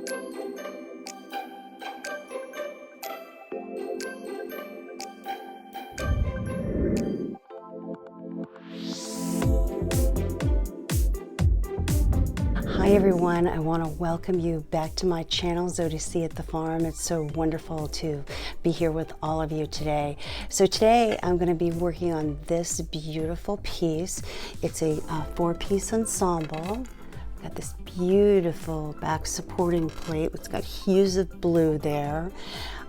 Hi everyone, I want to welcome you back to my channel, Zodie at the Farm. It's so wonderful to be here with all of you today. So today I'm going to be working on this beautiful piece. It's a 4-piece ensemble. Got this beautiful back supporting plate. It's got hues of blue there.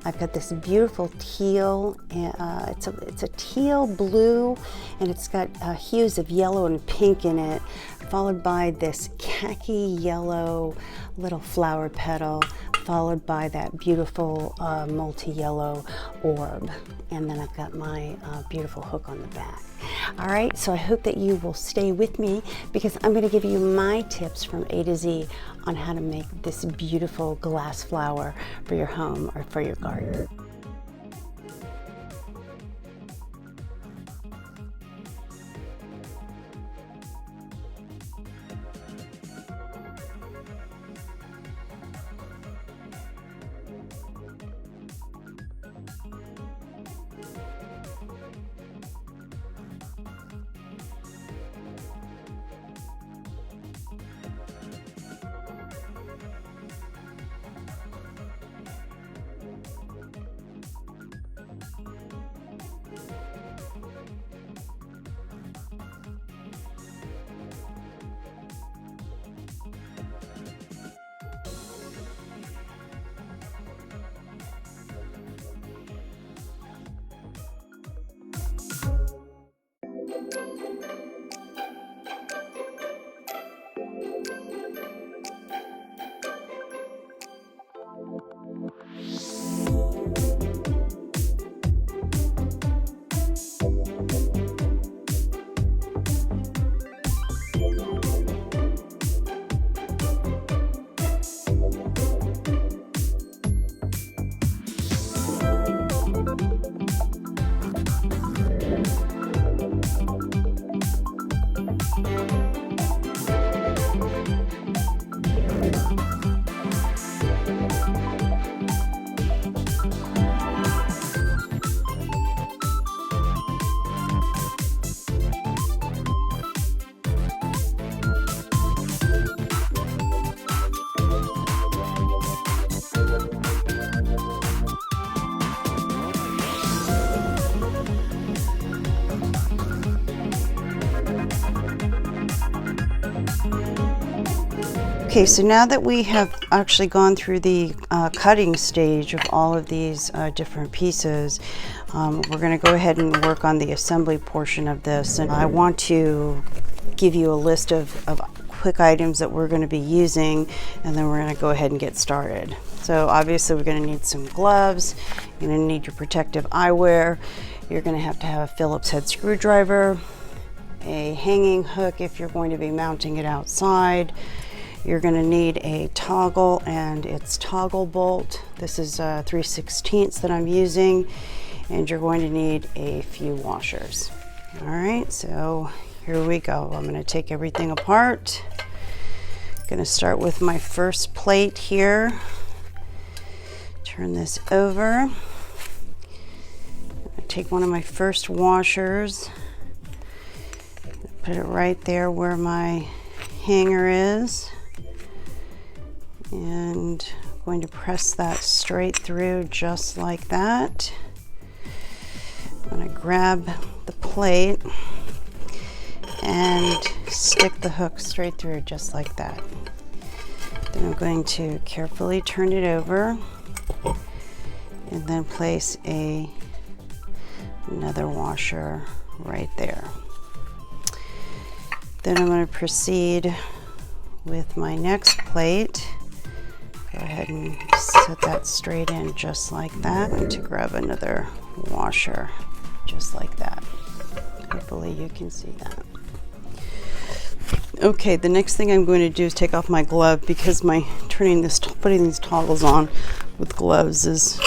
I've got this beautiful teal, it's a teal blue, and it's got hues of yellow and pink in it, followed by this khaki yellow little flower petal, followed by that beautiful multi-yellow orb. And then I've got my beautiful hook on the back. All right, so I hope that you will stay with me because I'm going to give you my tips from A to Z on how to make this beautiful glass flower for your home or for your garden. Okay, so now that we have actually gone through the cutting stage of all of these different pieces, we're going to go ahead and work on the assembly portion of this. And I want to give you a list of quick items that we're going to be using, and then we're going to go ahead and get started. So obviously we're going to need some gloves, you're going to need your protective eyewear, you're going to have a Phillips head screwdriver, a hanging hook if you're going to be mounting it outside. You're going to need a toggle and its toggle bolt. This is 3/16 that I'm using, and you're going to need a few washers. All right, so here we go. I'm going to take everything apart. Going to start with my first plate here. Turn this over. Take one of my first washers, put it right there where my hanger is, and I'm going to press that straight through just like that. I'm going to grab the plate and stick the hook straight through just like that. Then I'm going to carefully turn it over and then place another washer right there. Then I'm going to proceed with my next plate. Go ahead and set that straight in just like that. I'm going to grab another washer just like that. Hopefully you can see that. Okay, the next thing I'm going to do is take off my glove because putting these toggles on with gloves is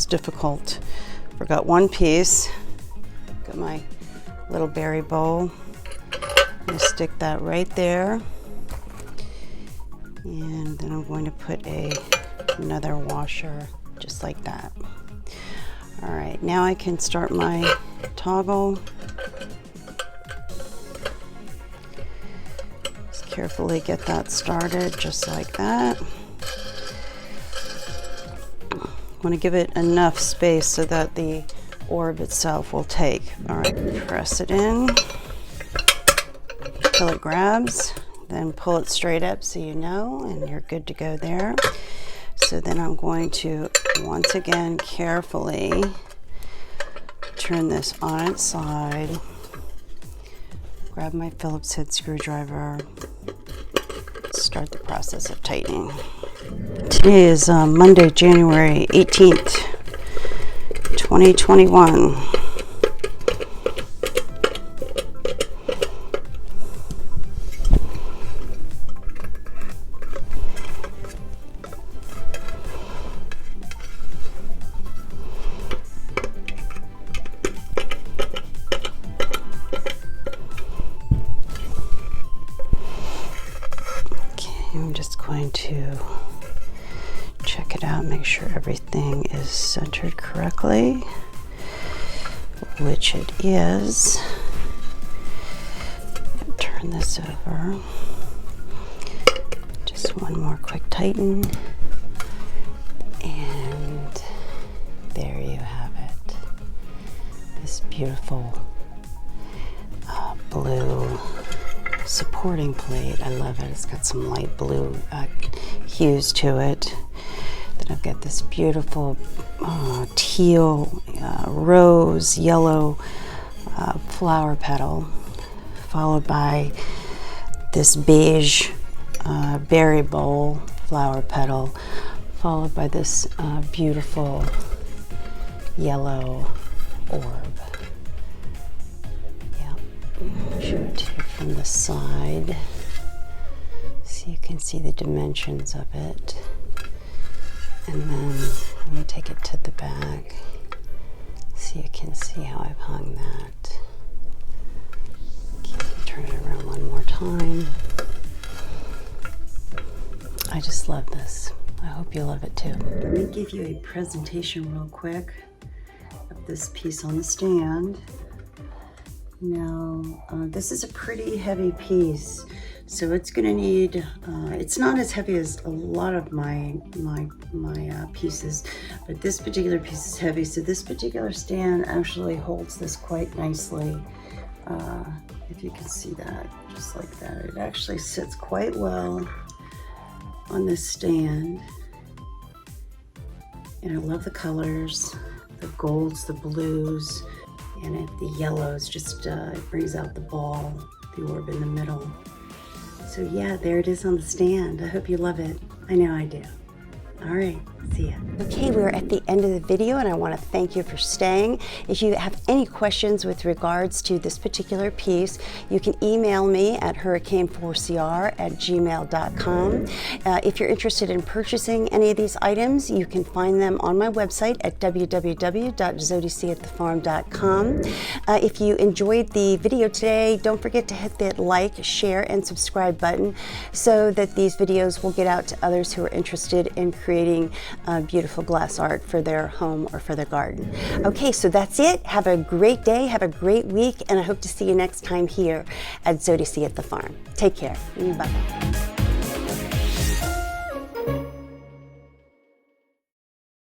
difficult. Forgot one piece. Got my little berry bowl. I'm going to stick that right there. And then I'm going to put another washer just like that. All right, now I can start my toggle. Just carefully get that started just like that. I want to give it enough space so that the orb itself will take. All right, press it in till it grabs, then pull it straight up so you know, and you're good to go there. So then I'm going to once again carefully turn this on its side, grab my Phillips head screwdriver, start the process of tightening. Today is Monday, January 18th, 2021. I'm just going to check it out, make sure everything is centered correctly, which it is. Turn this over. Just one more quick tighten. And there you have it. This beautiful blue supporting plate. I love it. It's got some light blue hues to it. Then I've got this beautiful teal, rose, yellow flower petal, followed by this beige berry bowl flower petal, followed by this beautiful yellow orb. Show it to you from the side so you can see the dimensions of it. And then I'm going to take it to the back so you can see how I've hung that. Okay, turn it around one more time. I just love this. I hope you love it too. Let me give you a presentation real quick of this piece on the stand. Now, this is a pretty heavy piece, so it's going to need, it's not as heavy as a lot of my pieces, but this particular piece is heavy, so this particular stand actually holds this quite nicely. If you can see that, just like that. It actually sits quite well on this stand, and I love the colors, the golds, the blues, and the yellows. Just it brings out the ball, the orb in the middle. So yeah, there it is on the stand. I hope you love it. I know I do. All right, see ya. Okay, we're at the end of the video and I want to thank you for staying. If you have any questions with regards to this particular piece, you can email me at hurricane4cr@gmail.com. If you're interested in purchasing any of these items, you can find them on my website at www.zodiseeatthefarm.com. If you enjoyed the video today, don't forget to hit that like, share, and subscribe button so that these videos will get out to others who are interested in creating beautiful glass art for their home or for their garden. Okay, so that's it. Have a great day, have a great week, and I hope to see you next time here at Zodisee at the Farm. Take care. Bye-bye.